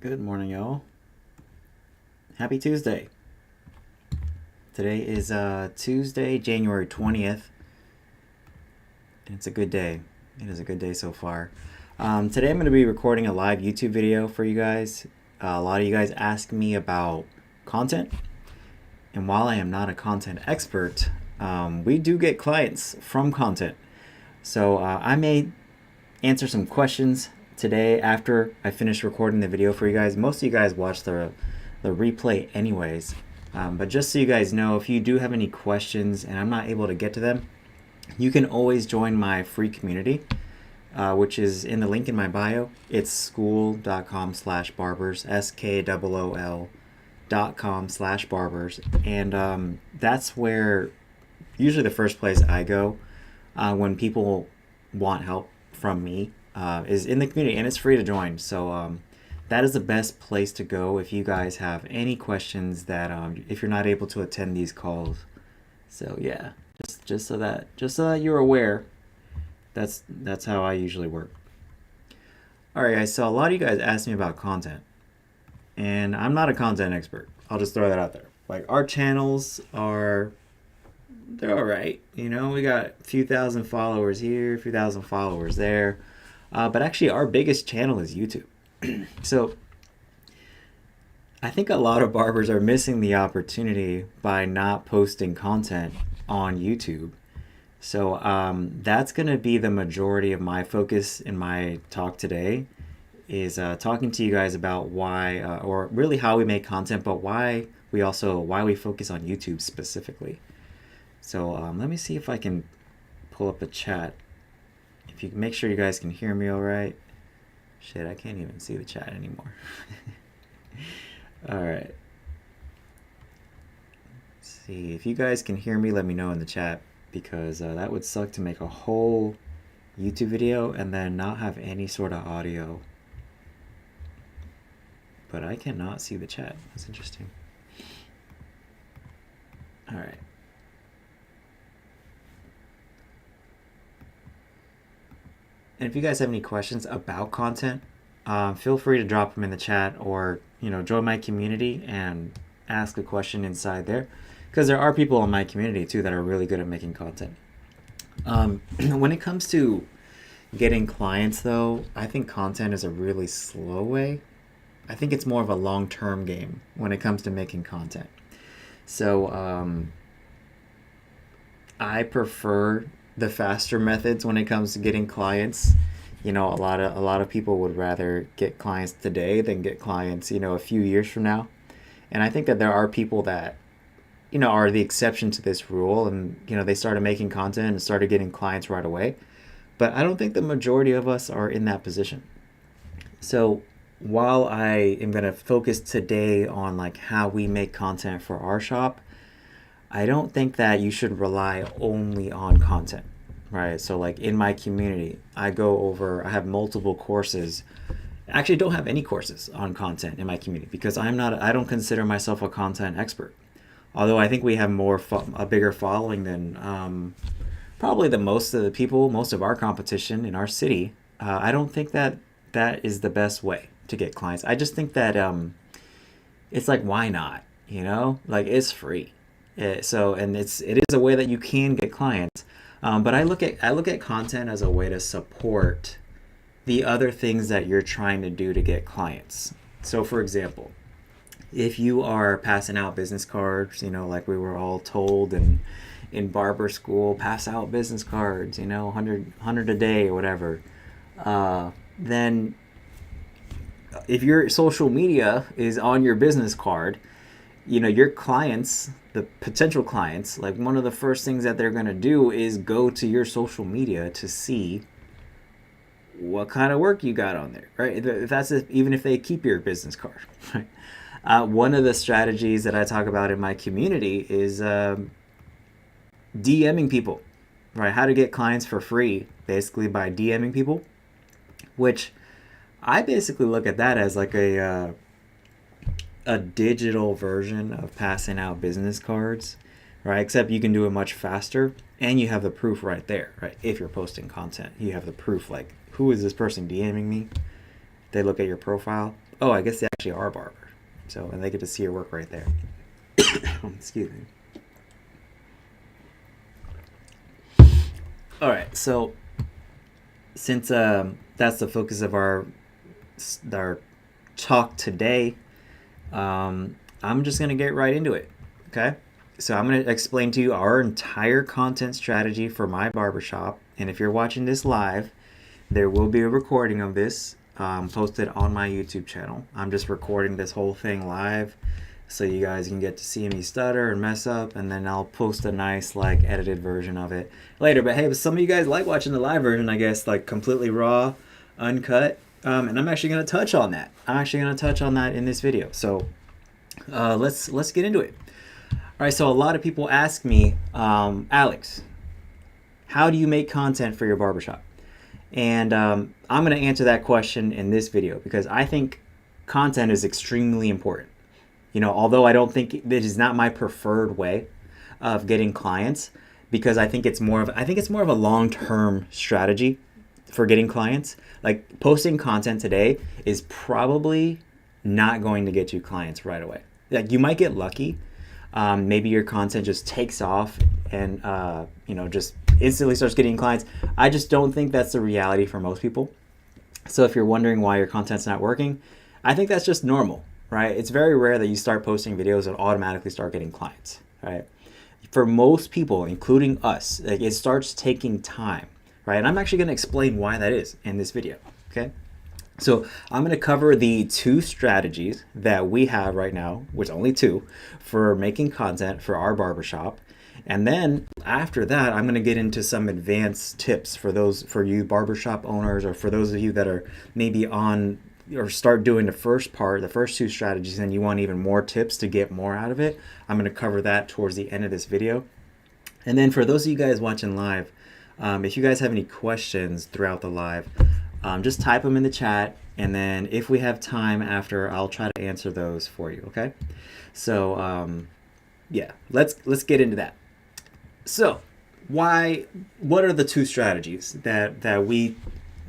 Good morning, y'all. Happy Tuesday. Today is Tuesday, January 20th. It's a good day. It is a good day so far. Today I'm going to be recording a live YouTube video for you guys. A lot of you guys ask me about content. And while I am not a content expert, we do get clients from content. So I may answer some questions today after I finish recording the video for you guys. Most of you guys watch the replay anyways, but just so you guys know, if you do have any questions and I'm not able to get to them, you can always join my free community, which is in the link in my bio. It's skool.com/barbers, skool.com/barbers, and that's where usually the first place I go when people want help from me is in the community, and it's free to join. So that is the best place to go if you guys have any questions that if you're not able to attend these calls. So yeah, just so that you're aware, that's how I usually work. All right, guys. So a lot of you guys asked me about content, and I'm not a content expert. I'll just throw that out there. Like, our channels they're all right. You know, we got a few thousand followers here, a few thousand followers there. But actually, our biggest channel is YouTube. So I think a lot of barbers are missing the opportunity by not posting content on YouTube. So that's going to be the majority of my focus in my talk today, is talking to you guys about why, or really how we make content, but why we focus on YouTube specifically. So let me see if I can pull up a chat. If you can make sure you guys can hear me all right. Shit, I can't even see the chat anymore. All right. Let's see. If you guys can hear me, let me know in the chat, because that would suck to make a whole YouTube video and then not have any sort of audio. But I cannot see the chat. That's interesting. All right. And if you guys have any questions about content, feel free to drop them in the chat, or join my community and ask a question inside there, because there are people in my community too that are really good at making content. When it comes to getting clients, though, I think content is a really slow way. I think it's more of a long-term game when it comes to making content. So I prefer the faster methods when it comes to getting clients. A lot of people would rather get clients today than get clients, a few years from now. And I think that there are people that, are the exception to this rule, and, they started making content and started getting clients right away. But I don't think the majority of us are in that position. So while I am going to focus today on how we make content for our shop, I don't think that you should rely only on content, right? So in my community, I have multiple courses. I actually don't have any courses on content in my community, because I don't consider myself a content expert. Although I think we have a bigger following than probably most of our competition in our city. I don't think that is the best way to get clients. I just think that it's why not? It's free. It is a way that you can get clients, but I look at content as a way to support the other things that you're trying to do to get clients. So, for example, if you are passing out business cards, like we were all told in barber school, pass out business cards, 100 a day or whatever, then if your social media is on your business card, your clients, the potential clients, one of the first things that they're going to do is go to your social media to see what kind of work you got on there, right? Even if they keep your business card, right? One of the strategies that I talk about in my community is DMing people, right? How to get clients for free, basically by DMing people, which I basically look at that as a digital version of passing out business cards, right? Except you can do it much faster, and you have the proof right there, right? If you're posting content, you have the proof, who is this person DMing me? They look at your profile, Oh, I guess they actually are a barber. So, and they get to see your work right there. Excuse me. All right. So, since that's the focus of our talk today, I'm just gonna get right into it. Okay. So I'm gonna explain to you our entire content strategy for my barbershop. And if you're watching this live, there will be a recording of this posted on my YouTube channel. I'm just recording this whole thing live so you guys can get to see me stutter and mess up, and then I'll post a nice like edited version of it later. But hey, some of you guys like watching the live version, I guess, like completely raw, uncut. And I'm actually going to touch on that. I'm actually going to touch on that in this video. So let's get into it. All right. So a lot of people ask me, Alex, how do you make content for your barbershop? And I'm going to answer that question in this video because I think content is extremely important. You know, although I don't think this is not my preferred way of getting clients, because I think it's more of a long-term strategy for getting clients. Like posting content today is probably not going to get you clients right away. Like you might get lucky. Maybe your content just takes off and just instantly starts getting clients. I just don't think that's the reality for most people. So if you're wondering why your content's not working, I think that's just normal, right? It's very rare that you start posting videos and automatically start getting clients, right? For most people, including us, like it starts taking time, right? And I'm actually going to explain why that is in this video, okay? So I'm going to cover the two strategies that we have right now, which only two, for making content for our barbershop. And then after that, I'm going to get into some advanced tips for you barbershop owners, or for those of you that are maybe on or start doing the first two strategies, and you want even more tips to get more out of it. I'm going to cover that towards the end of this video. And then for those of you guys watching live, if you guys have any questions throughout the live, just type them in the chat, and then if we have time after, I'll try to answer those for you, okay? So yeah, let's get into that. So what are the two strategies that we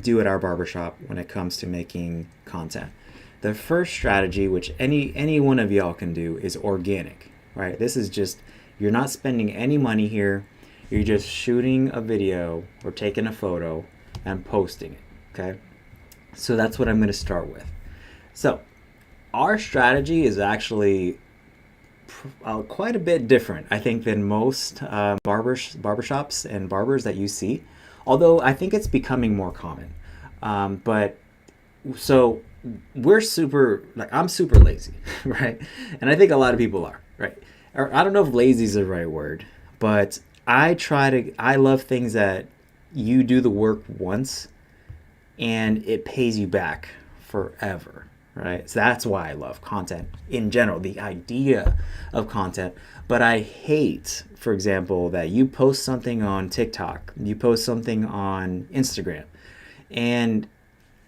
do at our barbershop when it comes to making content? The first strategy, which any one of y'all can do, is organic, right? This is just, you're not spending any money here. You're just shooting a video or taking a photo and posting it, okay? So that's what I'm going to start with. So our strategy is actually quite a bit different, I think, than most barbershops and barbers that you see, although I think it's becoming more common. But so I'm super lazy, right? And I think a lot of people are, right? Or I don't know if lazy is the right word, but I love things that you do the work once and it pays you back forever, right? So that's why I love content in general, the idea of content. But I hate, for example, that you post something on TikTok, you post something on Instagram, and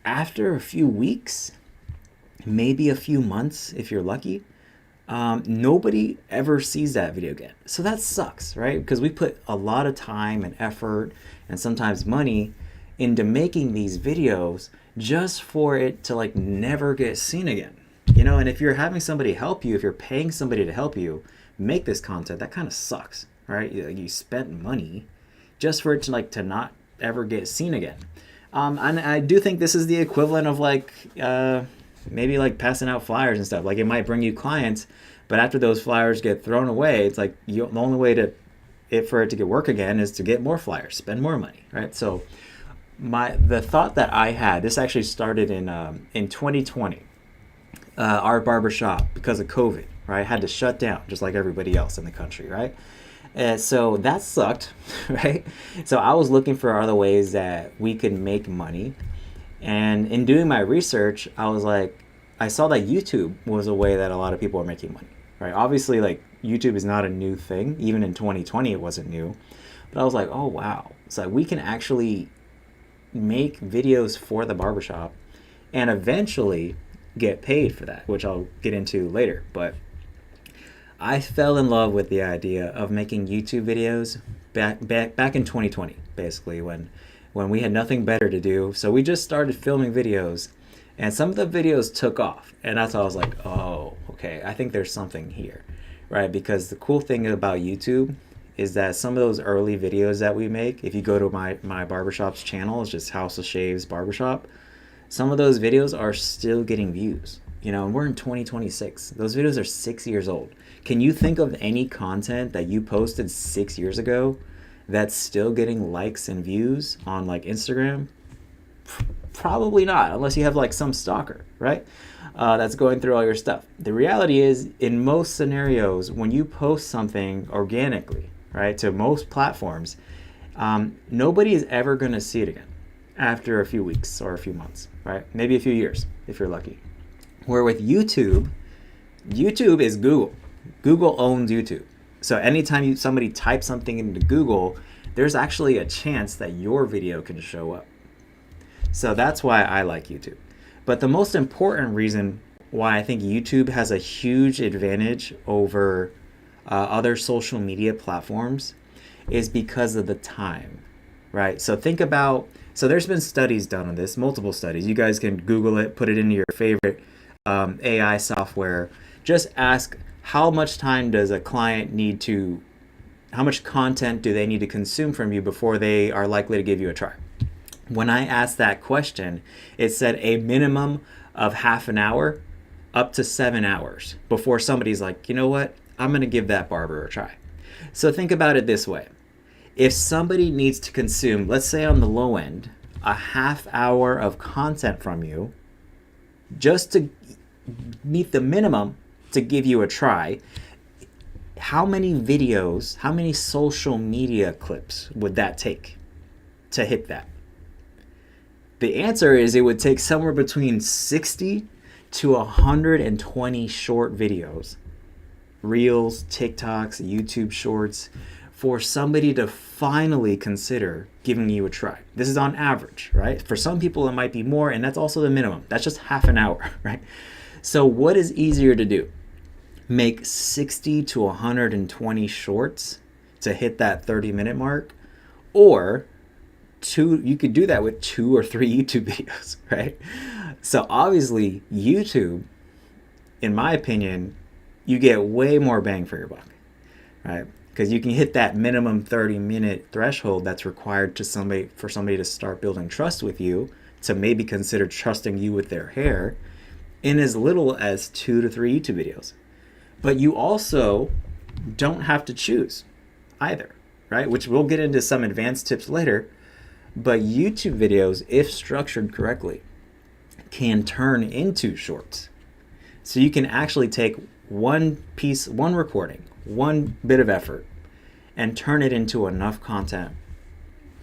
after a few weeks, maybe a few months, if you're lucky, nobody ever sees that video again. So that sucks, right? Because we put a lot of time and effort and sometimes money into making these videos just for it to like never get seen again. You know, and if you're having somebody help you, if you're paying somebody to help you make this content, that kind of sucks, right? You spent money just for it to not ever get seen again. And I do think this is the equivalent of maybe like passing out flyers and stuff. Like it might bring you clients, but after those flyers get thrown away, it's like the only way for it to get work again is to get more flyers, spend more money, right? So the thought that I had, this actually started in 2020. Our barbershop, because of COVID, right, had to shut down just like everybody else in the country, right? So that sucked, right? So I was looking for other ways that we could make money. And in doing my research, I saw that YouTube was a way that a lot of people are making money, right? Obviously, like YouTube is not a new thing. Even in 2020, it wasn't new. But I was like, oh, wow. It's like we can actually make videos for the barbershop and eventually get paid for that, which I'll get into later. But I fell in love with the idea of making YouTube videos back in 2020, basically when we had nothing better to do. So we just started filming videos And some of the videos took off. And that's why I was like, oh, okay, I think there's something here, right? Because the cool thing about YouTube is that some of those early videos that we make, if you go to my Barbershop's channel, it's just House of Shaves Barbershop, some of those videos are still getting views. You know, and we're in 2026. Those videos are 6 years old. Can you think of any content that you posted 6 years ago that's still getting likes and views on like Instagram? Probably not, unless you have like some stalker, right? That's going through all your stuff. The reality is, in most scenarios, when you post something organically, right, to most platforms, nobody is ever going to see it again after a few weeks or a few months, right? Maybe a few years if you're lucky. Where with YouTube, YouTube is Google. Google owns YouTube. So anytime somebody types something into Google, there's actually a chance that your video can show up. So that's why I like YouTube. But the most important reason why I think YouTube has a huge advantage over other social media platforms is because of the time, right? So think about, so there's been studies done on this, multiple studies. You guys can Google it, put it into your favorite AI software. Just ask, how much time does a client need to, how much content do they need to consume from you before they are likely to give you a try? When I asked that question, it said a minimum of half an hour up to 7 hours before somebody's like, you know what, I'm going to give that barber a try. So think about it this way. If somebody needs to consume, let's say on the low end, a half hour of content from you just to meet the minimum to give you a try, how many videos, how many social media clips would that take to hit that? The answer is it would take somewhere between 60 to 120 short videos, Reels, TikToks, YouTube Shorts, for somebody to finally consider giving you a try. This is on average, right? For some people it might be more, and that's also the minimum. That's just half an hour, right? So what is easier to do? Make 60 to 120 shorts to hit that 30-minute mark, or you could do that with 2 or 3 YouTube videos, right? So obviously YouTube, in my opinion, you get way more bang for your buck, right? Because you can hit that minimum 30-minute threshold that's required for somebody to start building trust with you, to maybe consider trusting you with their hair, in as little as 2 to 3 YouTube videos. But you also don't have to choose either, right? Which we'll get into some advanced tips later. But YouTube videos, if structured correctly, can turn into shorts. So you can actually take one piece, one recording, one bit of effort, and turn it into enough content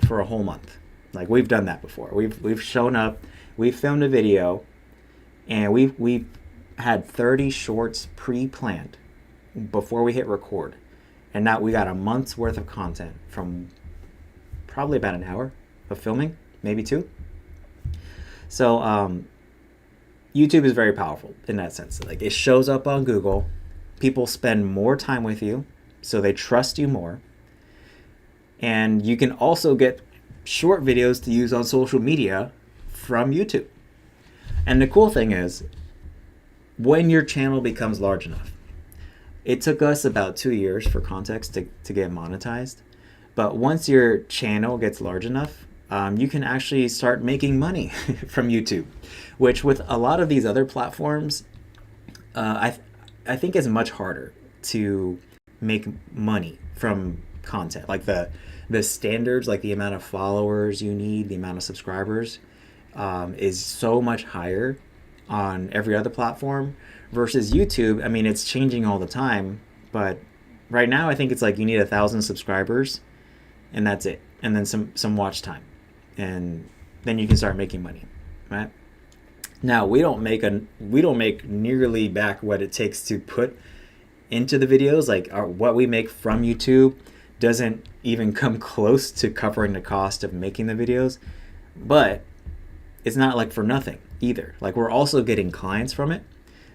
for a whole month. Like, we've done that before. We've shown up, we've filmed a video, and we've had 30 shorts pre-planned before we hit record. And now we got a month's worth of content from probably about an hour of filming, maybe 2. So YouTube is very powerful in that sense. Like, it shows up on Google. People spend more time with you, so they trust you more. And you can also get short videos to use on social media from YouTube. And the cool thing is, when your channel becomes large enough, it took us about 2 years for context to get monetized. But once your channel gets large enough, you can actually start making money from YouTube, which with a lot of these other platforms, I think is much harder to make money from content. Like the standards, like the amount of followers you need, the amount of subscribers, is so much higher on every other platform versus YouTube. I mean, it's changing all the time, but right now I think it's like you need 1,000 subscribers, and that's it, and then some watch time, and then you can start making money, right? Now we don't make nearly back what it takes to put into the videos. Like what we make from YouTube doesn't even come close to covering the cost of making the videos, but it's not like for nothing either. Like, we're also getting clients from it.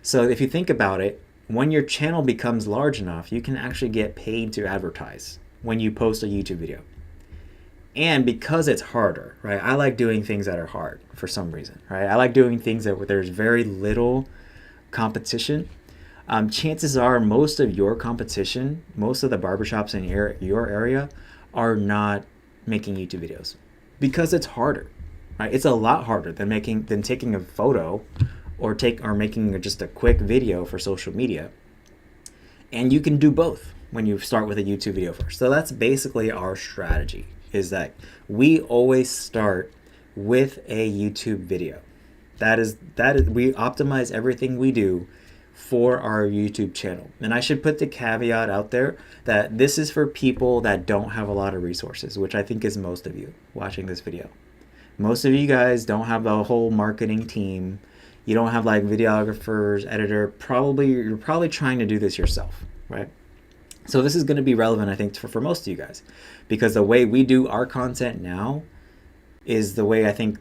So if you think about it, when your channel becomes large enough, you can actually get paid to advertise when you post a YouTube video. And because it's harder, right? I like doing things that are hard for some reason, right? I like doing things that where there's very little competition. Chances are most of your competition, most of the barbershops in your area are not making YouTube videos because it's harder, right? It's a lot harder than taking a photo or making just a quick video for social media. And you can do both when you start with a YouTube video first. So that's basically our strategy, is that we always start with a YouTube video. That is we optimize everything we do for our YouTube channel. And I should put the caveat out there that this is for people that don't have a lot of resources, which I think is most of you watching this video. Most of you guys don't have the whole marketing team. You don't have like videographers, editor. You're probably trying to do this yourself, right? So this is going to be relevant, I think, for most of you guys, because the way we do our content now is the way I think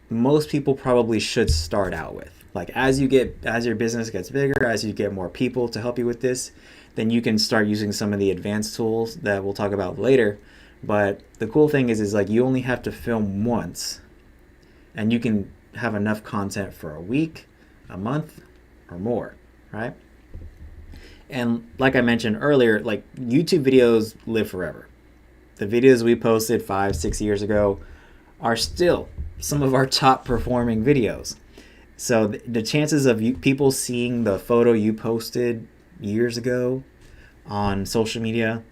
most people probably should start out with. Like as your business gets bigger, as you get more people to help you with this, then you can start using some of the advanced tools that we'll talk about later. But the cool thing is like you only have to film once, and you can have enough content for a week, a month, or more, right? And like I mentioned earlier, like YouTube videos live forever. The videos we posted 5-6 years ago are still some of our top performing videos. So the chances of people seeing the photo you posted years ago on social media,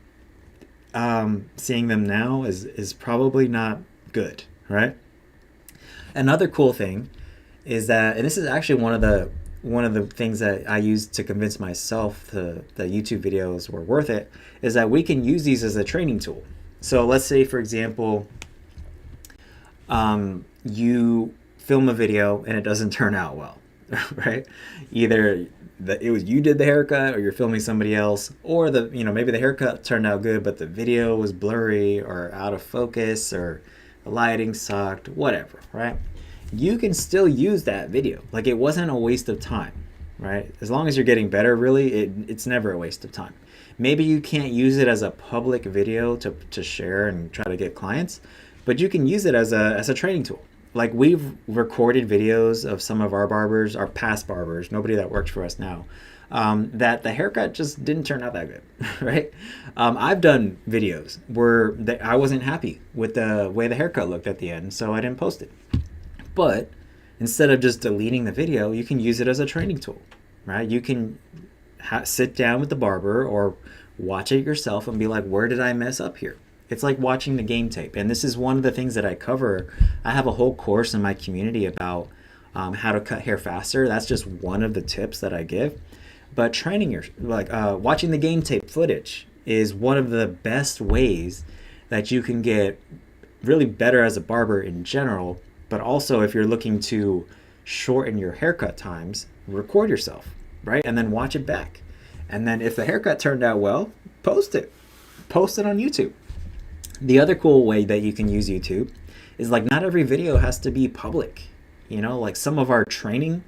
seeing them now is probably not good, right? Another cool thing is that, and this is actually one of the things that I used to convince myself that YouTube videos were worth it, is that we can use these as a training tool. So let's say, for example, you film a video and it doesn't turn out well, right? Either you did the haircut, or you're filming somebody else, or maybe the haircut turned out good, but the video was blurry or out of focus, or the lighting sucked, whatever, right? You can still use that video. Like it wasn't a waste of time, right? As long as you're getting better, really, it's never a waste of time. Maybe you can't use it as a public video to share and try to get clients, but you can use it as a training tool. Like we've recorded videos of some of our barbers, our past barbers, nobody that works for us now, that the haircut just didn't turn out that good, right? I've done videos where I wasn't happy with the way the haircut looked at the end, so I didn't post it. But instead of just deleting the video, you can use it as a training tool, right? You can sit down with the barber or watch it yourself and be like, where did I mess up here? It's like watching the game tape. And this is one of the things that I cover. I have a whole course in my community about how to cut hair faster. That's just one of the tips that I give. But watching the game tape footage is one of the best ways that you can get really better as a barber in general. But also, if you're looking to shorten your haircut times, record yourself, right? And then watch it back. And then if the haircut turned out well, post it. Post it on YouTube. The other cool way that you can use YouTube is like not every video has to be public. Like some of our training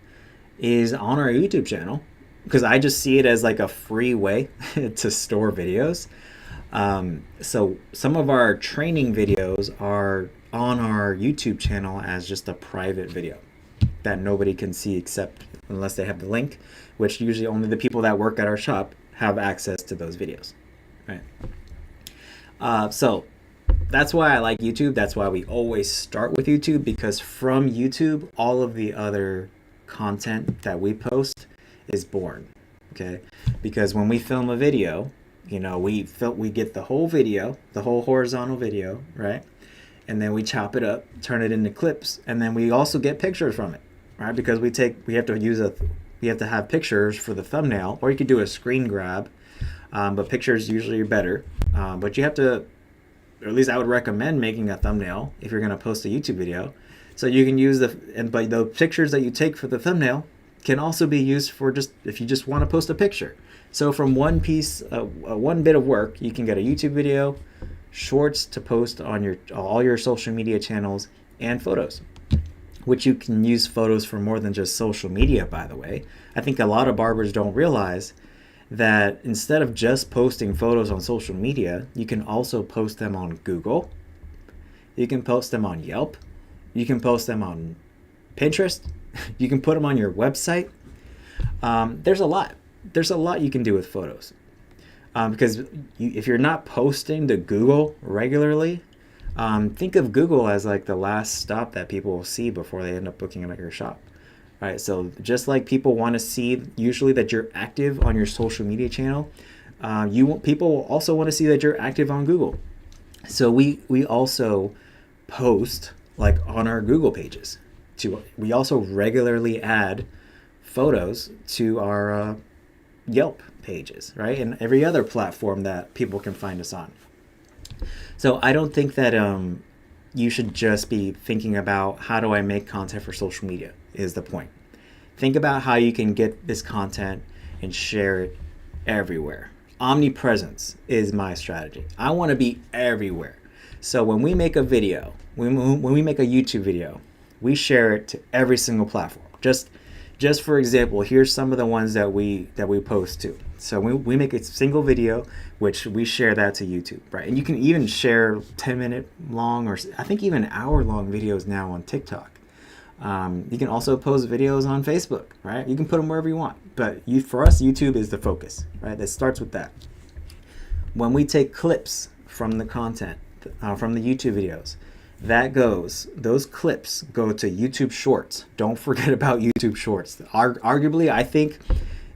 is on our YouTube channel because I just see it as like a free way to store videos. So some of our training videos are on our YouTube channel as just a private video that nobody can see except unless they have the link, which usually only the people that work at our shop have access to those videos, right? So that's why I like YouTube. That's why we always start with YouTube, because from YouTube, all of the other content that we post is born, okay? Because when we film a video, we get the whole video, the whole horizontal video, right? And then we chop it up, turn it into clips, and then we also get pictures from it, right? Because we have to have pictures for the thumbnail, or you could do a screen grab, but pictures usually are better. But you have to, or at least I would recommend making a thumbnail if you're going to post a YouTube video. So you can use but the pictures that you take for the thumbnail can also be used for if you just want to post a picture. So from one piece, one bit of work, you can get a YouTube video, shorts to post on all your social media channels, and photos, which you can use photos for more than just social media, by the way. I think a lot of barbers don't realize that instead of just posting photos on social media, you can also post them on Google. You can post them on Yelp. You can post them on Pinterest. You can put them on your website. There's a lot. There's a lot you can do with photos. Because if you're not posting to Google regularly, think of Google as like the last stop that people will see before they end up booking at your shop. Right? So just like people want to see usually that you're active on your social media channel, people will also want to see that you're active on Google. So we also post like on our Google pages. We also regularly add photos to our Yelp pages, right? And every other platform that people can find us on. So I don't think that you should just be thinking about how do I make content for social media is the point. Think about how you can get this content and share it everywhere. Omnipresence is my strategy. I want to be everywhere. So when we make a video, when we make a YouTube video, we share it to every single platform. Just for example, here's some of the ones that we post to. So we make a single video, which we share that to YouTube, right? And you can even share 10-minute long or I think even hour-long videos now on TikTok. You can also post videos on Facebook, right? You can put them wherever you want. But for us, YouTube is the focus, right? It starts with that. When we take clips from the content, from the YouTube videos, those clips go to YouTube Shorts. Don't forget about YouTube Shorts. Arguably, I think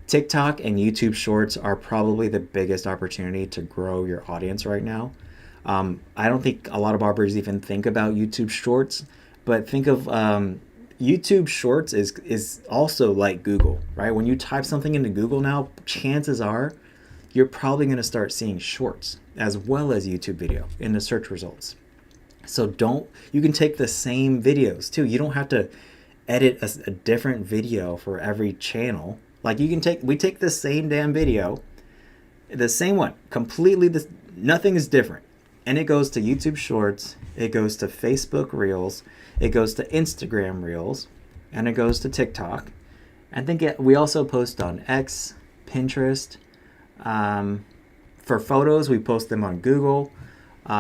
TikTok and YouTube Shorts are probably the biggest opportunity to grow your audience right now. I don't think a lot of barbers even think about YouTube Shorts, but think of YouTube Shorts is also like Google, right? When you type something into Google now, chances are you're probably going to start seeing shorts as well as YouTube video in the search results. So you can take the same videos too. You don't have to edit a different video for every channel. Like we take the same damn video, the same one, completely, nothing is different. And it goes to YouTube Shorts, it goes to Facebook Reels, it goes to Instagram Reels, and it goes to TikTok. I think we also post on X, Pinterest. For photos, we post them on Google.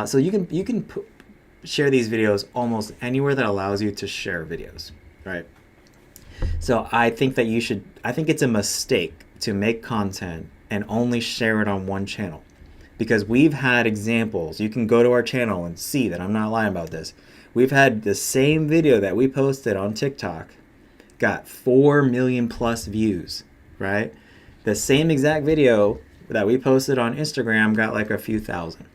So you can share these videos almost anywhere that allows you to share videos, right? So I think it's a mistake to make content and only share it on one channel, because we've had examples. You can go to our channel and see that I'm not lying about this. We've had the same video that we posted on TikTok got 4 million plus views, right? The same exact video that we posted on Instagram got like a few thousand.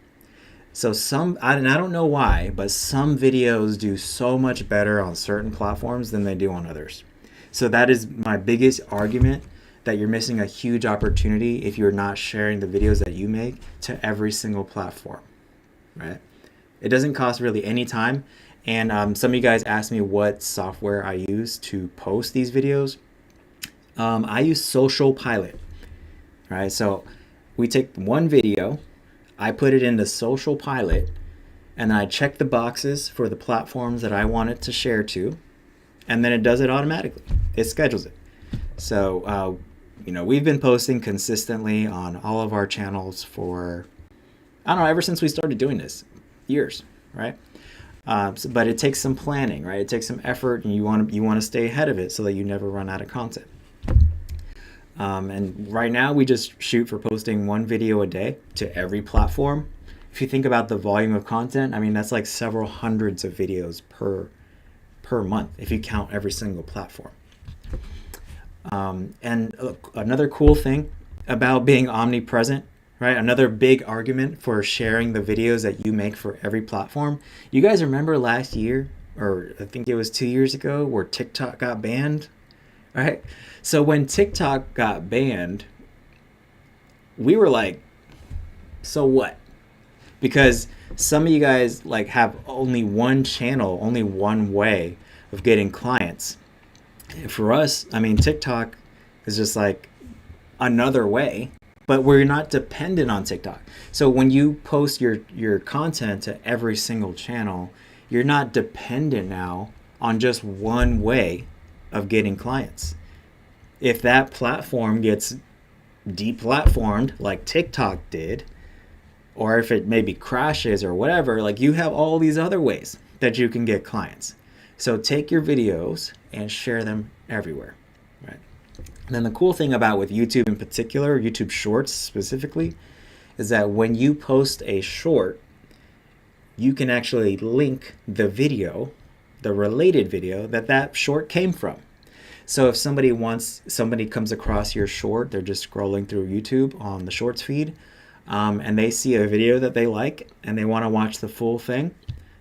So I don't know why, but some videos do so much better on certain platforms than they do on others. So that is my biggest argument, that you're missing a huge opportunity if you're not sharing the videos that you make to every single platform, right? It doesn't cost really any time. And some of you guys asked me what software I use to post these videos. I use Social Pilot, right? So we take one video, I put it into Social Pilot, and then I check the boxes for the platforms that I want it to share to, and then it does it automatically. It schedules it. So, we've been posting consistently on all of our channels for, I don't know, ever since we started doing this, years, right? But it takes some planning, right? It takes some effort, and you want to stay ahead of it so that you never run out of content. And right now we just shoot for posting one video a day to every platform. If you think about the volume of content, I mean, that's like several hundreds of videos per month if you count every single platform. And another cool thing about being omnipresent, right? Another big argument for sharing the videos that you make for every platform. You guys remember last year, or I think it was 2 years ago, where TikTok got banned? Right? So when TikTok got banned, we were like, so what? Because some of you guys like have only one channel, only one way of getting clients. And for us, I mean, TikTok is just like another way, but we're not dependent on TikTok. So when you post your content to every single channel, you're not dependent now on just one way of getting clients. If that platform gets deplatformed like TikTok did, or if it maybe crashes or whatever, like you have all these other ways that you can get clients. So take your videos and share them everywhere, right? And then the cool thing about with YouTube in particular, YouTube Shorts specifically, is that when you post a short, you can actually link the video, the related video that short came from. So if somebody comes across your short, they're just scrolling through YouTube on the Shorts feed, and they see a video that they like and they want to watch the full thing,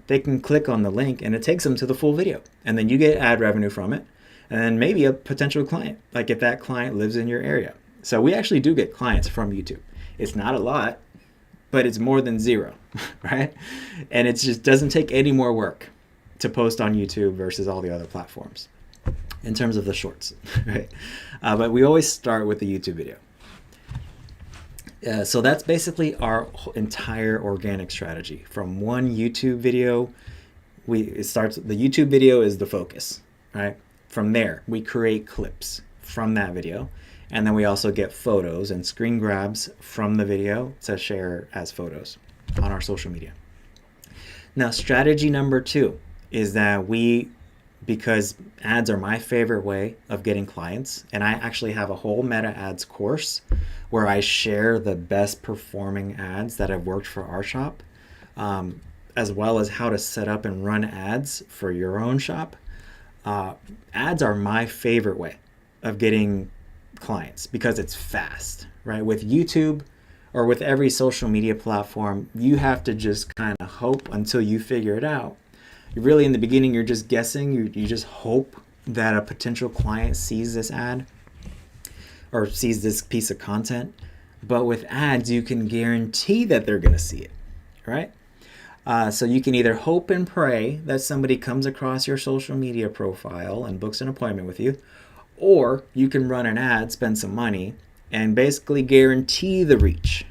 they can click on the link and it takes them to the full video. And then you get ad revenue from it, and then maybe a potential client, like if that client lives in your area. So we actually do get clients from YouTube. It's not a lot, but it's more than zero, right? And it just doesn't take any more work to post on YouTube versus all the other platforms in terms of the shorts, right? But we always start with the YouTube video. So that's basically our entire organic strategy. From one YouTube video, the YouTube video is the focus, right? From there, we create clips from that video. And then we also get photos and screen grabs from the video to share as photos on our social media. Now, strategy number 2 is that because ads are my favorite way of getting clients, and I actually have a whole meta ads course where I share the best performing ads that have worked for our shop, as well as how to set up and run ads for your own shop. Ads are my favorite way of getting clients because it's fast, right? With YouTube or with every social media platform, you have to just kind of hope until you figure it out. Really, in the beginning, you're just guessing. You just hope that a potential client sees this ad or sees this piece of content. But with ads, you can guarantee that they're going to see it, right? So you can either hope and pray that somebody comes across your social media profile and books an appointment with you, or you can run an ad, spend some money, and basically guarantee the reach,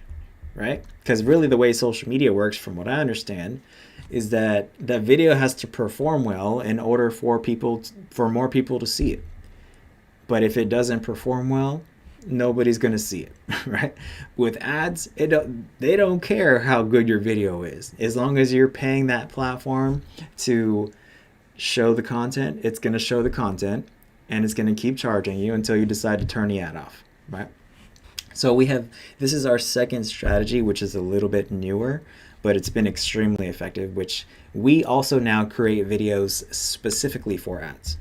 right? Because really the way social media works, from what I understand, is that the video has to perform well in order for more people to see it. But if it doesn't perform well, nobody's going to see it, right? With ads, they don't care how good your video is. As long as you're paying that platform to show the content, it's going to show the content, and it's going to keep charging you until you decide to turn the ad off, right? So this is our second strategy, which is a little bit newer, but it's been extremely effective, which we also now create videos specifically for ads,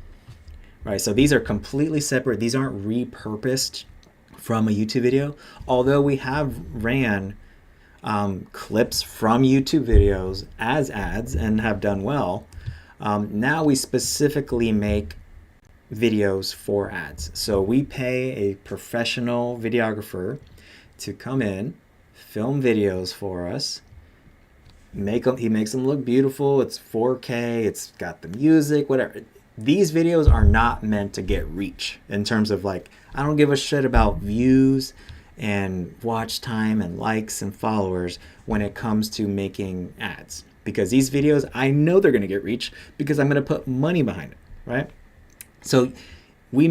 right? So these are completely separate. These aren't repurposed from a YouTube video, although we have ran clips from YouTube videos as ads and have done well. Now we specifically make videos for ads. So we pay a professional videographer to come in, film videos for us, he makes them look beautiful. It's 4K, it's got the music, whatever. These videos are not meant to get reach in terms of I don't give a shit about views and watch time and likes and followers when it comes to making ads, because these videos, I know they're going to get reach because I'm going to put money behind it, right? So we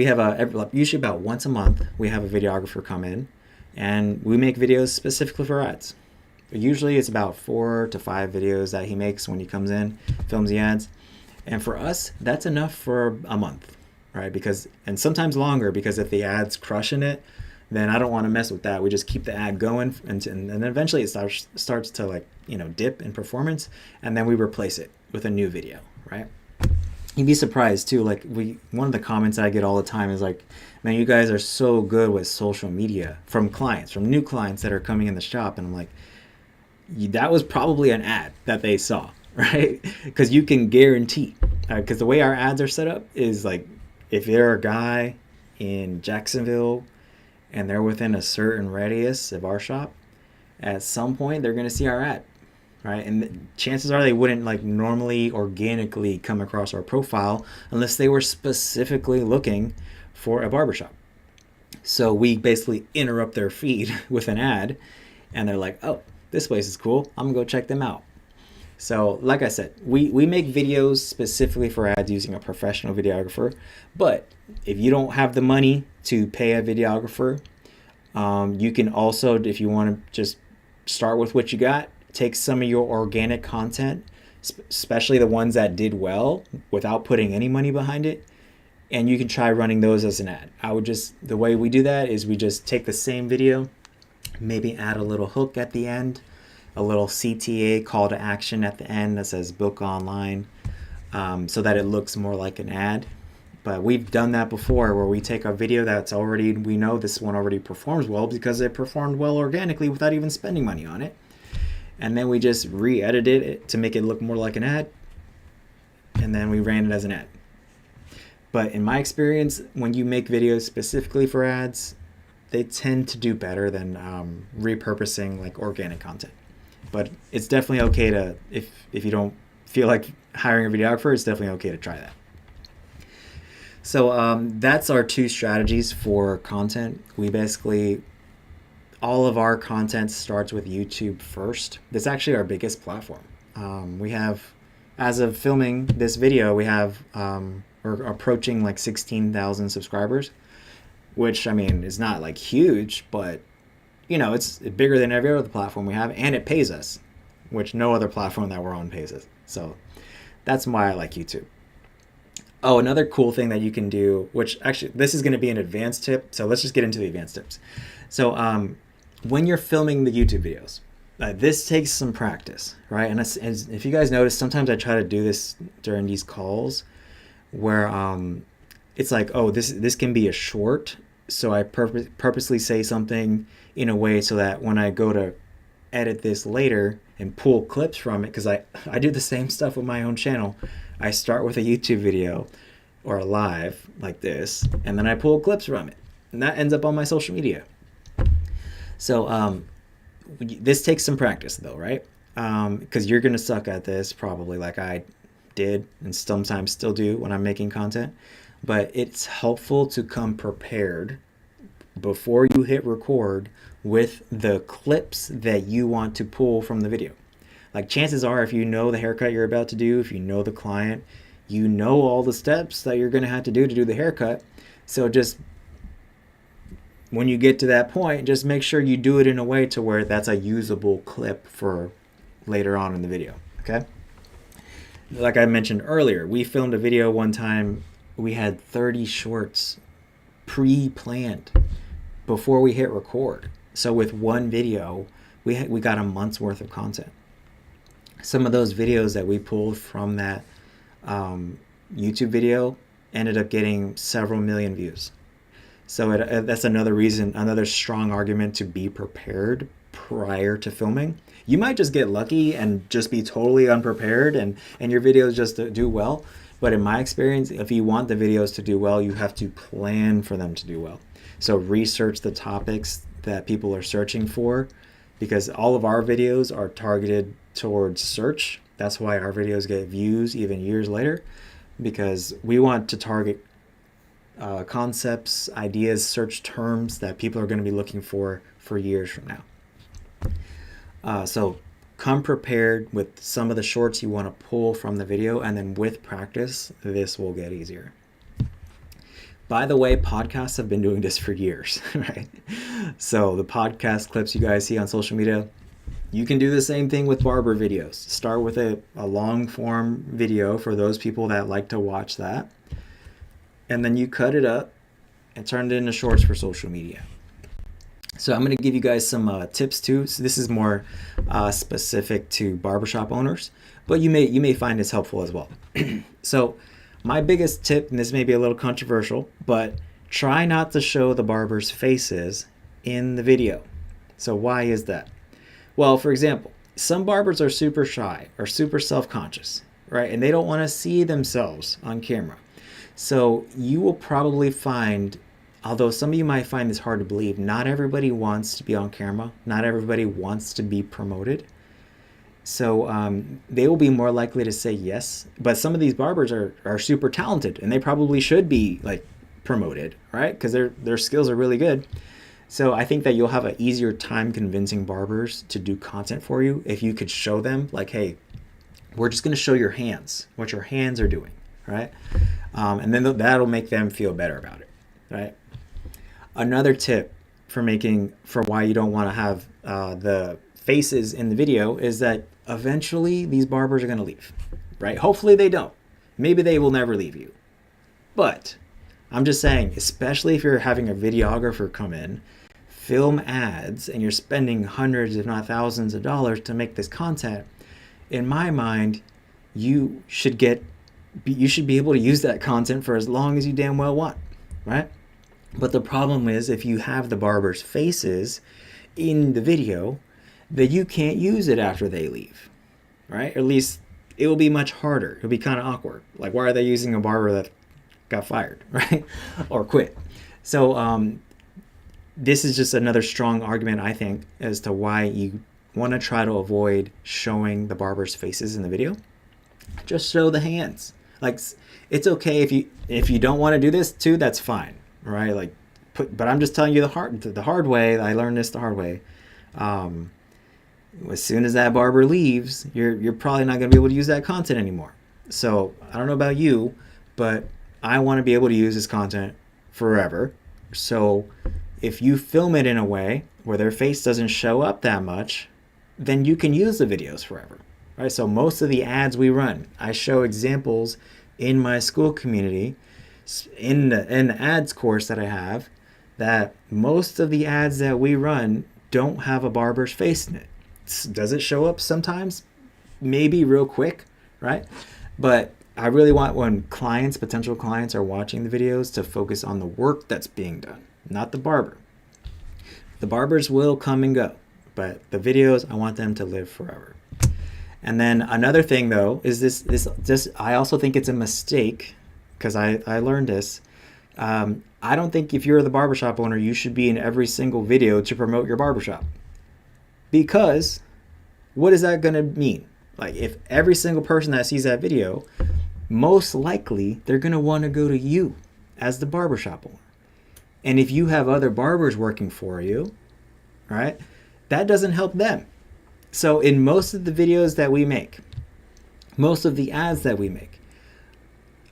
have usually about once a month, we have a videographer come in and we make videos specifically for ads. Usually it's about 4 to 5 videos that he makes when he comes in, films the ads. And for us, that's enough for a month, right? And sometimes longer, because if the ad's crushing it, then I don't want to mess with that. We just keep the ad going, and then eventually it starts to dip in performance, and then we replace it with a new video, right? You'd be surprised too. One of the comments I get all the time is man, you guys are so good with social media, from new clients that are coming in the shop. And I'm like, that was probably an ad that they saw, right? Because you can guarantee, because the way our ads are set up is if you're a guy in Jacksonville and they're within a certain radius of our shop, at some point they're going to see our ad, right? And chances are they wouldn't normally organically come across our profile unless they were specifically looking for a barbershop. So we basically interrupt their feed with an ad, and they're like, oh, this place is cool, I'm gonna go check them out. So like I said, we make videos specifically for ads using a professional videographer. But if you don't have the money to pay a videographer, you can also, if you want to just start with what you got. Take some of your organic content, especially the ones that did well without putting any money behind it, and you can try running those as an ad. The way we do that is we just take the same video, maybe add a little hook at the end, a little CTA, call to action at the end that says book online, so that it looks more like an ad. But we've done that before, where we take a video we know this one already performs well because it performed well organically without even spending money on it. And then we just re-edited it to make it look more like an ad. And then we ran it as an ad. But in my experience, when you make videos specifically for ads, they tend to do better than repurposing like organic content. But it's definitely okay to, if you don't feel like hiring a videographer, it's definitely okay to try that. So that's our 2 strategies for content. All of our content starts with YouTube first. That's actually our biggest platform. We have, as of filming this video, we're approaching like 16,000 subscribers, which, I mean, is not like huge, but it's bigger than every other platform we have, and it pays us, which no other platform that we're on pays us. So that's why I like YouTube. Oh, another cool thing that you can do, which actually this is going to be an advanced tip, so let's just get into the advanced tips. So when you're filming the YouTube videos, this takes some practice, right? And if you guys notice, sometimes I try to do this during these calls where it's like, oh, this can be a short, so I purposely say something in a way so that when I go to edit this later and pull clips from it, because I do the same stuff with my own channel. I start with a YouTube video or a live like this, and then I pull clips from it, and that ends up on my social media. So this takes some practice though, right? Because you're gonna suck at this probably, like I did and sometimes still do when I'm making content. But it's helpful to come prepared before you hit record with the clips that you want to pull from the video. Like, chances are, if you know the haircut you're about to do, if you know the client, you know all the steps that you're going to have to do the haircut. So just when you get to that point, just make sure you do it in a way to where that's a usable clip for later on in the video, okay? Like I mentioned earlier, we filmed a video one time. We had 30 shorts pre-planned before we hit record. So with one video, we got a month's worth of content. Some of those videos that we pulled from that YouTube video ended up getting several million views. So that's another strong argument to be prepared prior to filming. You might just get lucky and just be totally unprepared and your videos just do well. But in my experience, if you want the videos to do well, you have to plan for them to do well. So research the topics that people are searching for, because all of our videos are targeted towards search. That's why our videos get views even years later, because we want to target concepts, ideas, search terms that people are going to be looking for years from now. So come prepared with some of the shorts you want to pull from the video, and then with practice, this will get easier. By the way, podcasts have been doing this for years, right? So the podcast clips you guys see on social media, you can do the same thing with barber videos. Start with a long form video for those people that like to watch that. And then you cut it up and turn it into shorts for social media. So I'm going to give you guys some tips too. So this is more specific to barbershop owners, but you may find this helpful as well. So my biggest tip, and this may be a little controversial, but try not to show the barbers' faces in the video. So why is that? Well, for example, some barbers are super shy or super self-conscious, right? And they don't want to see themselves on camera. So you will probably find, although some of you might find this hard to believe, not everybody wants to be on camera. Not everybody wants to be promoted. So they will be more likely to say yes. But some of these barbers are super talented, and they probably should be like promoted, right? Because their skills are really good. So I think that you'll have an easier time convincing barbers to do content for you if you could show them, like, hey, we're just going to show your hands, what your hands are doing, right? And then that'll make them feel better about it, right? Another tip for why you don't want to have the faces in the video is that eventually these barbers are going to leave, right? Hopefully they don't. Maybe they will never leave you. But I'm just saying, especially if you're having a videographer come in, film ads, and you're spending hundreds, if not thousands of dollars to make this content, in my mind, you should be able to use that content for as long as you damn well want, right? But the problem is, if you have the barbers' faces in the video, that you can't use it after they leave, right? Or at least it will be much harder. It'll be kind of awkward. Like, why are they using a barber that got fired, right? Or quit? So this is just another strong argument, I think, as to why you want to try to avoid showing the barbers' faces in the video. Just show the hands. Like, it's okay if you don't want to do this too, that's fine, right? Like, but I'm just telling you the hard way. I learned this the hard way. As soon as that barber leaves, you're probably not going to be able to use that content anymore. So I don't know about you, but I want to be able to use this content forever. So if you film it in a way where their face doesn't show up that much, then you can use the videos forever, right? So most of the ads we run, I show examples in my Skool community, in the ads course that I have, that most of the ads that we run don't have a barber's face in it. Does it show up sometimes? Maybe real quick, right? But I really want, when potential clients are watching the videos, to focus on the work that's being done, not the barber. The barbers will come and go, but the videos, I want them to live forever. And then another thing, though, is this I also think it's a mistake, because I learned this. I don't think if you're the barbershop owner, you should be in every single video to promote your barbershop. Because what is that going to mean? Like, if every single person that sees that video, most likely they're going to want to go to you as the barbershop owner. And if you have other barbers working for you, right, that doesn't help them. So in most of the videos that we make, most of the ads that we make,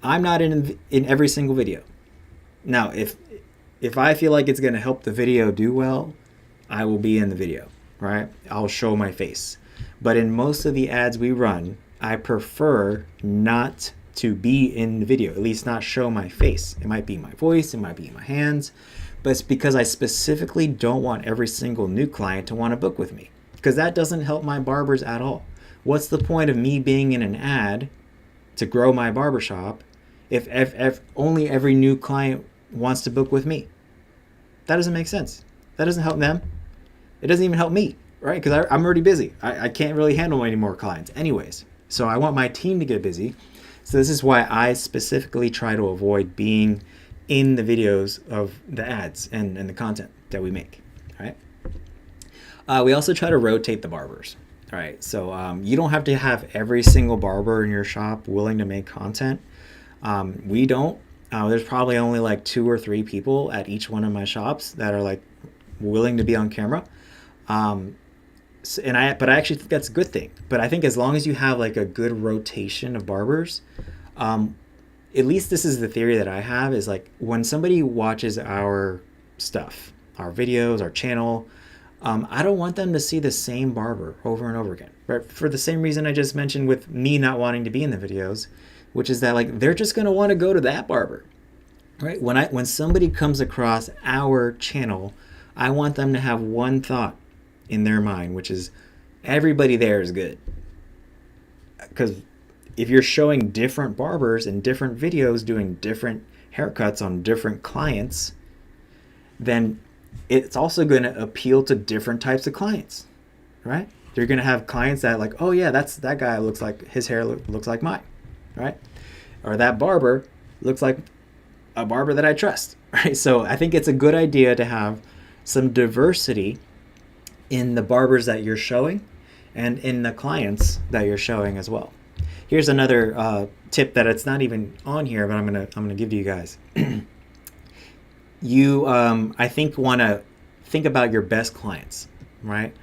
I'm not in every single video. Now, if I feel like it's going to help the video do well, I will be in the video, right? I'll show my face. But in most of the ads we run, I prefer not to be in the video, at least not show my face. It might be my voice, it might be my hands, but it's because I specifically don't want every single new client to want to book with me, because that doesn't help my barbers at all. What's the point of me being in an ad to grow my barbershop if only every new client wants to book with me? That doesn't make sense. That doesn't help them. It doesn't even help me, right? Because I'm already busy. I can't really handle any more clients anyways. So I want my team to get busy. So this is why I specifically try to avoid being in the videos of the ads and the content that we make, right? We also try to rotate the barbers, right? So you don't have to have every single barber in your shop willing to make content. We don't. There's probably only like 2 or 3 people at each one of my shops that are like willing to be on camera. But I actually think that's a good thing. But I think as long as you have like a good rotation of barbers, at least this is the theory that I have, is like when somebody watches our stuff, our videos, our channel, I don't want them to see the same barber over and over again, right? For the same reason I just mentioned with me not wanting to be in the videos, which is that like they're just going to want to go to that barber, right? When somebody comes across our channel, I want them to have one thought in their mind, which is everybody there is good. Because if you're showing different barbers in different videos doing different haircuts on different clients, then it's also going to appeal to different types of clients, right? You're going to have clients that like, oh yeah, that guy looks like his hair looks like mine, right? Or that barber looks like a barber that I trust, right? So I think it's a good idea to have some diversity in the barbers that you're showing and in the clients that you're showing as well. Here's another tip that it's not even on here, but I'm gonna give to you guys. You, I think, want to think about your best clients, right?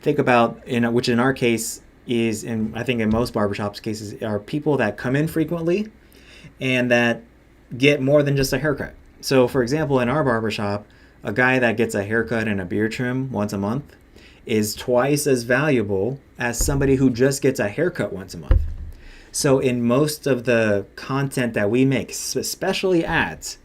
Think about, which in our case is, I think in most barbershops cases, are people that come in frequently and that get more than just a haircut. So for example, in our barbershop, a guy that gets a haircut and a beard trim once a month is twice as valuable as somebody who just gets a haircut once a month. So in most of the content that we make, especially ads,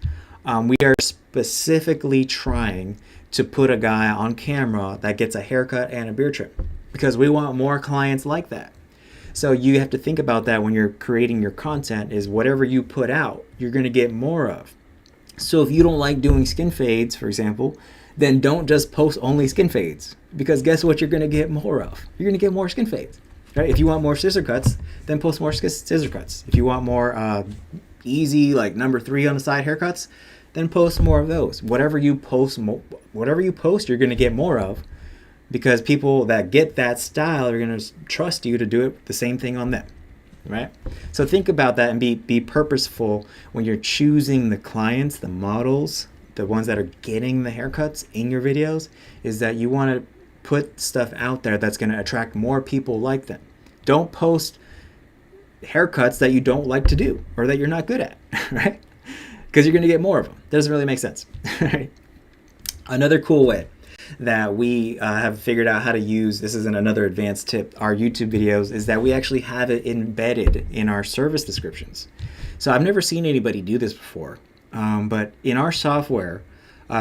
we are specifically trying to put a guy on camera that gets a haircut and a beard trim because we want more clients like that. So you have to think about that when you're creating your content, is whatever you put out, you're going to get more of. So if you don't like doing skin fades, for example, then don't just post only skin fades, because guess what you're going to get more of? You're going to get more skin fades. Right? If you want more scissor cuts, then post more scissor cuts. If you want more easy, like number 3 on the side haircuts, then post more of those. Whatever you post, you're going to get more of, because people that get that style are going to trust you to do it the same thing on them, right? So think about that and be purposeful when you're choosing the clients, the models, the ones that are getting the haircuts in your videos, is that you want to put stuff out there that's going to attract more people like them. Don't post haircuts that you don't like to do or that you're not good at, right? Because you're going to get more of them. Doesn't really make sense, right? Another cool way that we have figured out how to use, this is another advanced tip, our YouTube videos, is that we actually have it embedded in our service descriptions. So I've never seen anybody do this before, but in our software,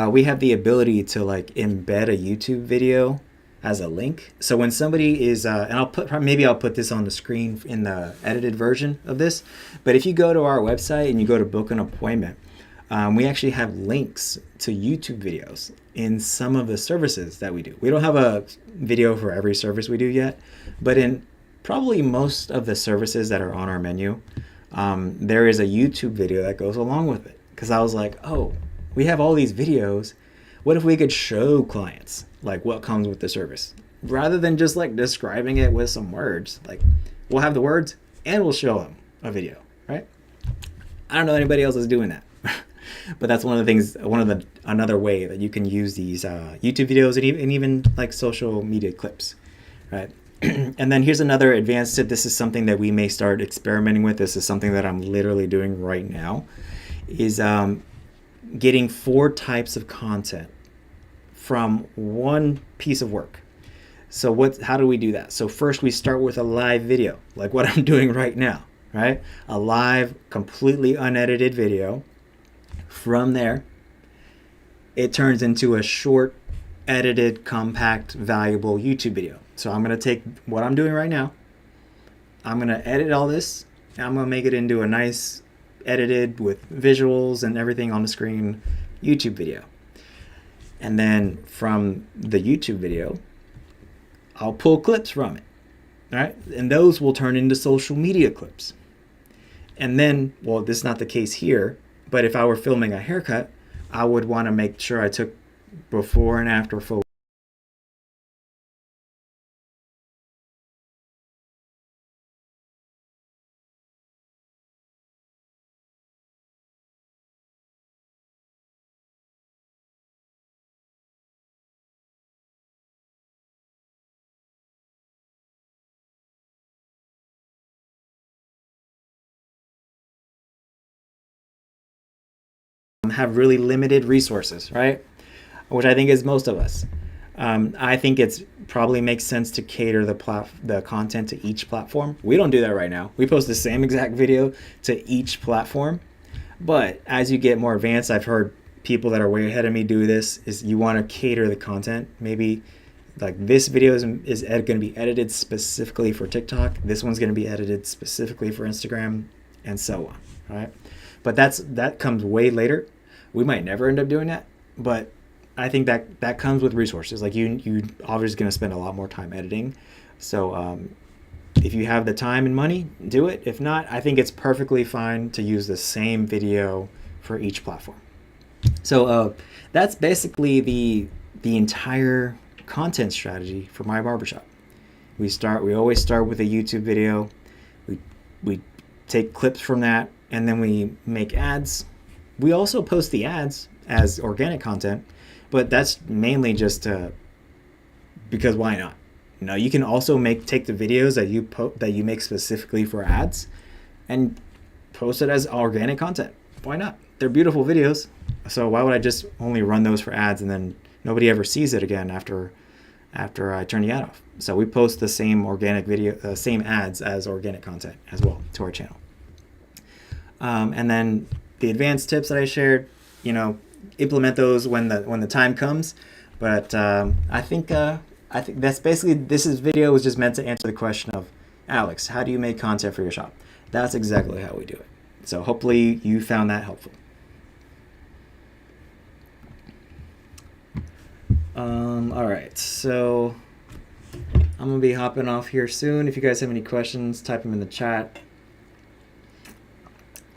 we have the ability to like embed a YouTube video as a link. So when somebody is, and I'll put this on the screen in the edited version of this, but if you go to our website and you go to book an appointment, we actually have links to YouTube videos in some of the services that we do. We don't have a video for every service we do yet, but in probably most of the services that are on our menu, there is a YouTube video that goes along with it. Because I was like, oh, we have all these videos. What if we could show clients like what comes with the service, rather than just like describing it with some words? Like, we'll have the words and we'll show them a video, right? I don't know anybody else is doing that. But that's one of the things, another way that you can use these YouTube videos and even like social media clips, right? And then here's another advanced tip. This is something that we may start experimenting with. This is something that I'm literally doing right now, is getting 4 types of content from one piece of work. So how do we do that? So first we start with a live video, like what I'm doing right now, right? A live, completely unedited video. From there, it turns into a short, edited, compact, valuable YouTube video. So I'm going to take what I'm doing right now, I'm going to edit all this, and I'm going to make it into a nice, edited with visuals and everything on the screen YouTube video. And then from the YouTube video, I'll pull clips from it, all right? And those will turn into social media clips. And then, well, this is not the case here, but if I were filming a haircut, I would want to make sure I took before and after photos. Have really limited resources, right? Which I think is most of us. I think it's probably makes sense to cater the content to each platform. We don't do that right now. We post the same exact video to each platform. But as you get more advanced, I've heard people that are way ahead of me do this, is you want to cater the content. Maybe like this video is going to be edited specifically for TikTok. This one's going to be edited specifically for Instagram, and so on, right? But that comes way later. We might never end up doing that, but I think that comes with resources. Like you obviously going to spend a lot more time editing. So if you have the time and money, do it. If not, I think it's perfectly fine to use the same video for each platform. So that's basically the entire content strategy for my barbershop. We always start with a YouTube video. We take clips from that, and then we make ads. We also post the ads as organic content, but that's mainly just because why not? You can also take the videos that you make specifically for ads and post it as organic content. Why not? They're beautiful videos. So why would I just only run those for ads and then nobody ever sees it again after after I turn the ad off. So we post the same organic video, same ads as organic content as well to our channel. And then the advanced tips that I shared, implement those when the time comes. But I think that's basically, this video was just meant to answer the question of, Alex, how do you make content for your shop? That's exactly how we do it. So hopefully you found that helpful. All right, so I'm gonna be hopping off here soon. If you guys have any questions, type them in the chat.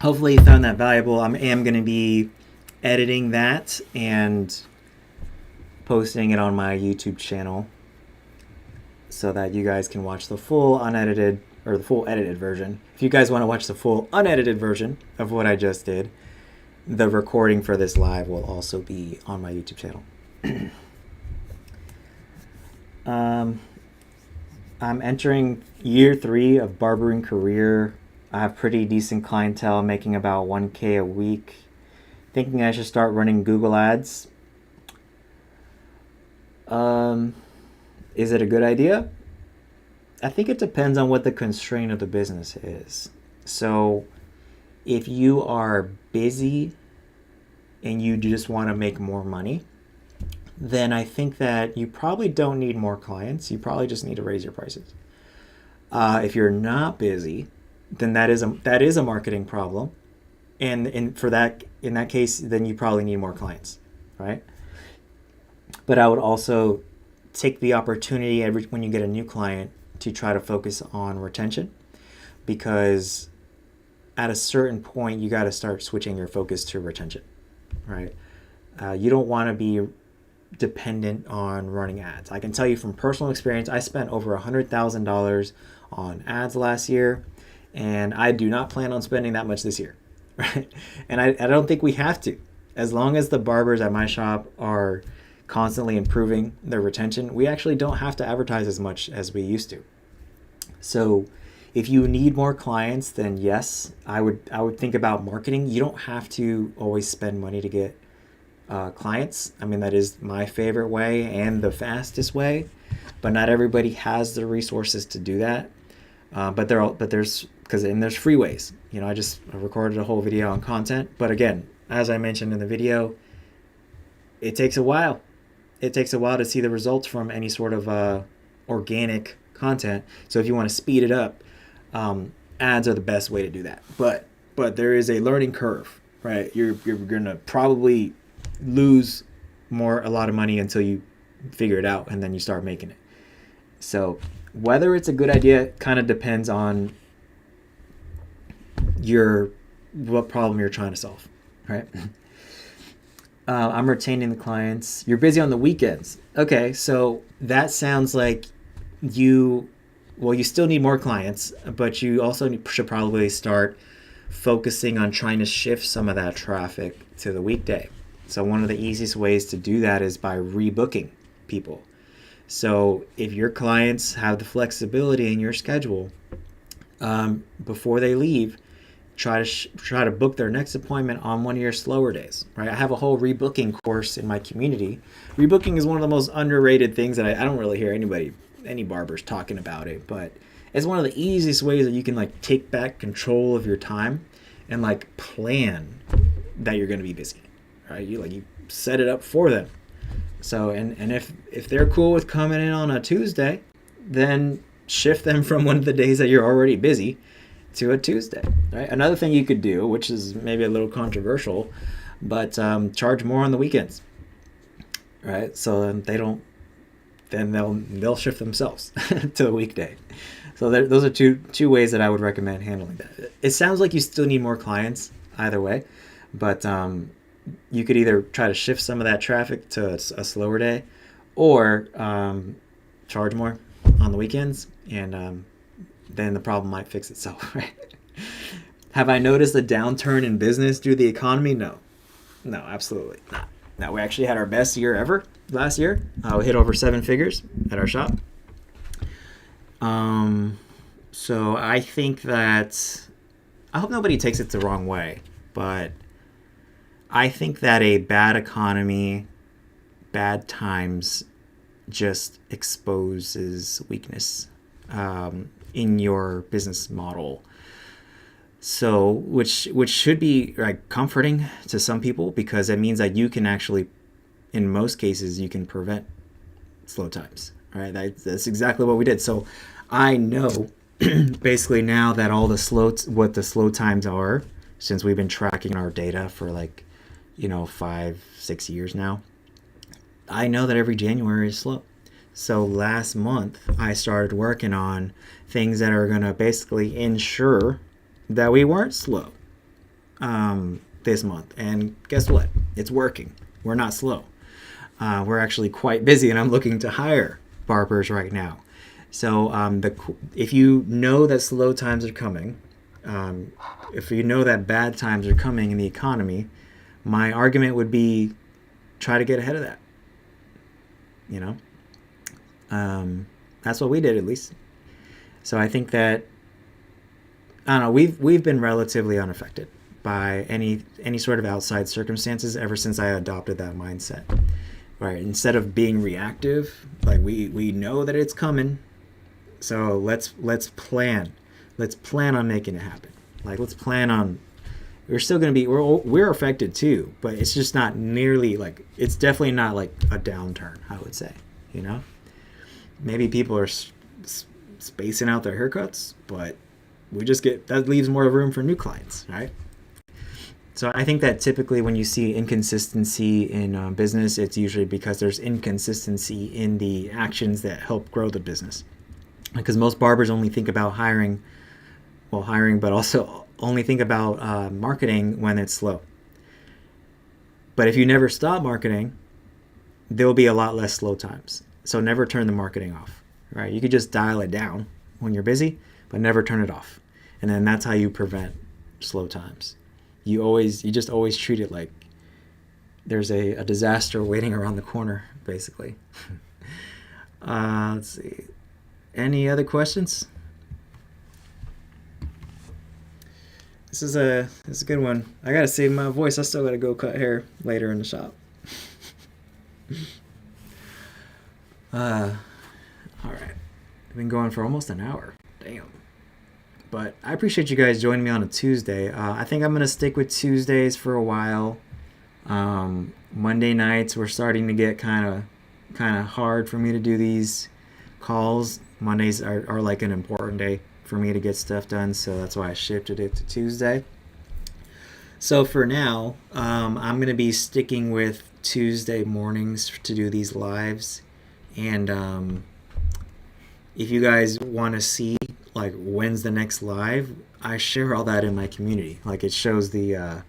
Hopefully you found that valuable. I am gonna be editing that and posting it on my YouTube channel so that you guys can watch the full unedited or the full edited version. If you guys want to watch the full unedited version of what I just did, the recording for this live will also be on my YouTube channel. I'm entering year 3 of barbering career. I have pretty decent clientele, making about 1K a week. Thinking I should start running Google ads. Is it a good idea? I think it depends on what the constraint of the business is. So if you are busy and you just want to make more money, then I think that you probably don't need more clients. You probably just need to raise your prices. If you're not busy, then that is a marketing problem. And in that case, then you probably need more clients, right? But I would also take the opportunity when you get a new client to try to focus on retention, because at a certain point you got to start switching your focus to retention, right? You don't want to be dependent on running ads. I can tell you from personal experience, I spent over $100,000 on ads last year, and I do not plan on spending that much this year, right? And I don't think we have to. As long as the barbers at my shop are constantly improving their retention, we actually don't have to advertise as much as we used to. So if you need more clients, then yes, I would think about marketing. You don't have to always spend money to get clients. I mean, that is my favorite way and the fastest way, but not everybody has the resources to do that. But there's free ways. I just recorded a whole video on content, but again, as I mentioned in the video, it takes a while. It takes a while to see the results from any sort of organic content. So if you want to speed it up, ads are the best way to do that. But there is a learning curve, right? You're gonna probably lose a lot of money until you figure it out, and then you start making it. So whether it's a good idea kind of depends on what problem you're trying to solve, right? I'm retaining the clients. You're busy on the weekends. Okay, so that sounds like you still need more clients, but you also should probably start focusing on trying to shift some of that traffic to the weekday. So one of the easiest ways to do that is by rebooking people. So if your clients have the flexibility in your schedule, before they leave, try to book their next appointment on one of your slower days, right? I have a whole rebooking course in my community. Rebooking is one of the most underrated things that I don't really hear any barbers talking about it, but it's one of the easiest ways that you can take back control of your time and plan that you're going to be busy, right? You set it up for them. So, and if they're cool with coming in on a Tuesday, then shift them from one of the days that you're already busy to a Tuesday, right? Another thing you could do, which is maybe a little controversial, but charge more on the weekends, right? So then they'll shift themselves to the weekday. So those are two ways that I would recommend handling that. It sounds like you still need more clients either way, but you could either try to shift some of that traffic to a slower day, or charge more on the weekends, and then the problem might fix itself, right? Have I noticed a downturn in business due to the economy? No, absolutely not. No, we actually had our best year ever last year. We hit over 7 figures at our shop. So I think that, I hope nobody takes it the wrong way, but I think that a bad economy, bad times, just exposes weakness in your business model. So, which should be like comforting to some people, because it means that you can actually, in most cases, you can prevent slow times. Right? That's exactly what we did. So, I know basically now that all the what the slow times are, since we've been tracking our data for like, 5-6 years now. I know that every January is slow. So last month I started working on things that are gonna basically ensure that we weren't slow this month. And guess what? It's working. We're not slow. We're actually quite busy, and I'm looking to hire barbers right now. So if you know that slow times are coming, if you know that bad times are coming in the economy, my argument would be try to get ahead of that. That's what we did, at least. So I think that, I don't know, we've been relatively unaffected by any sort of outside circumstances ever since I adopted that mindset. Right? Instead of being reactive, like we know that it's coming, so let's plan. Let's plan on making it happen. Like, let's plan on. We're still going to be, we're affected too, but it's just not nearly like, it's definitely not like a downturn, I would say. Maybe people are spacing out their haircuts, but that leaves more room for new clients, right? So I think that typically when you see inconsistency in business, it's usually because there's inconsistency in the actions that help grow the business. Because most barbers only think about hiring, but also only think about marketing when it's slow. But if you never stop marketing, there will be a lot less slow times. So never turn the marketing off, right? You could just dial it down when you're busy, but never turn it off. And then that's how you prevent slow times. You just always treat it like there's a disaster waiting around the corner, basically. Let's see. Any other questions? This is a good one. I gotta save my voice. I still gotta go cut hair later in the shop. All right. I've been going for almost an hour. Damn. But I appreciate you guys joining me on a Tuesday. I think I'm gonna stick with Tuesdays for a while. Monday nights we're starting to get kind of hard for me to do these calls. Mondays are like an important day for me to get stuff done, so that's why I shifted it to Tuesday. So for now, I'm going to be sticking with Tuesday mornings to do these lives. And if you guys want to see like when's the next live, I share all that in my community. Like, it shows the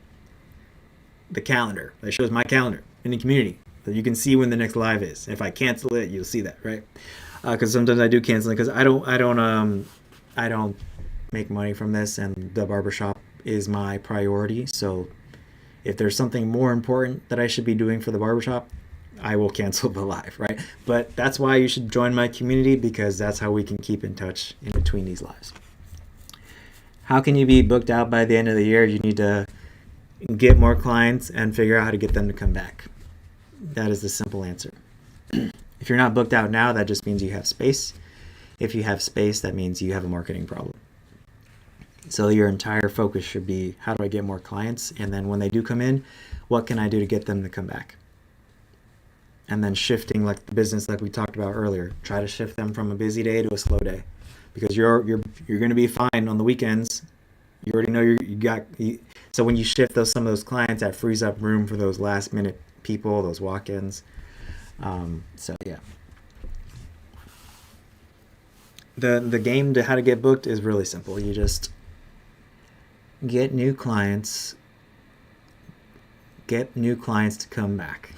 calendar. It shows my calendar in the community, so you can see when the next live is. If I cancel it, you'll see that, right? Because sometimes I do cancel it because I don't make money from this, and the barbershop is my priority. So if there's something more important that I should be doing for the barbershop, I will cancel the live, right? But that's why you should join my community, because that's how we can keep in touch in between these lives. How can you be booked out by the end of the year? You need to get more clients and figure out how to get them to come back. That is the simple answer. If you're not booked out now, that just means you have space. If you have space, that means you have a marketing problem. So your entire focus should be, how do I get more clients? And then when they do come in, what can I do to get them to come back? And then shifting like the business like we talked about earlier. Try to shift them from a busy day to a slow day. Because you're going to be fine on the weekends. You already know so when you shift some of those clients, that frees up room for those last minute people, those walk-ins. So yeah. The game to how to get booked is really simple. You just get new clients to come back.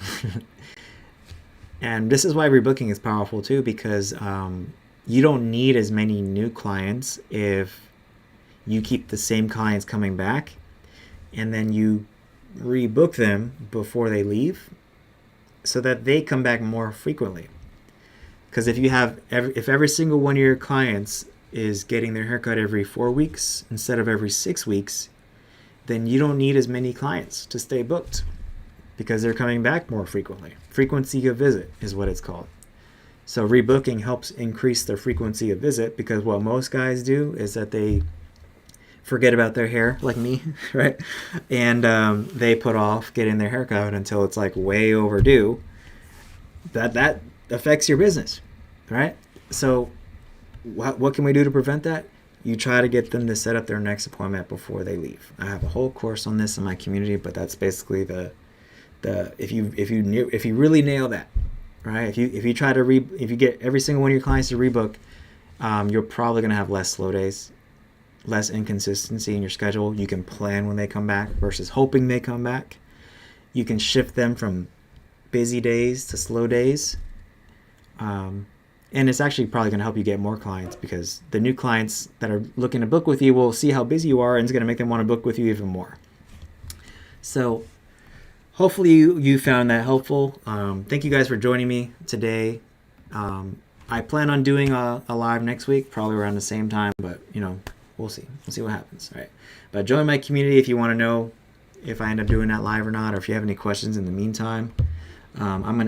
And this is why rebooking is powerful too, because you don't need as many new clients if you keep the same clients coming back, and then you rebook them before they leave so that they come back more frequently. Because if every single one of your clients is getting their haircut every 4 weeks instead of every 6 weeks, then you don't need as many clients to stay booked, because they're coming back more frequently. Frequency of visit is what it's called. So rebooking helps increase their frequency of visit, because what most guys do is that they forget about their hair, like me, right? And they put off getting their hair cut until it's like way overdue. That affects your business, right? So what can we do to prevent that? You try to get them to set up their next appointment before they leave. I have a whole course on this in my community, but that's basically the if you really nail that, right? If you try to if you get every single one of your clients to rebook, you're probably going to have less slow days, less inconsistency in your schedule. You can plan when they come back versus hoping they come back. You can shift them from busy days to slow days. And it's actually probably going to help you get more clients, because the new clients that are looking to book with you will see how busy you are, and it's going to make them want to book with you even more. So hopefully you found that helpful. Thank you guys for joining me today. I plan on doing a live next week, probably around the same time, but we'll see. We'll see what happens. All right. But join my community if you want to know if I end up doing that live or not, or if you have any questions in the meantime. I'm going to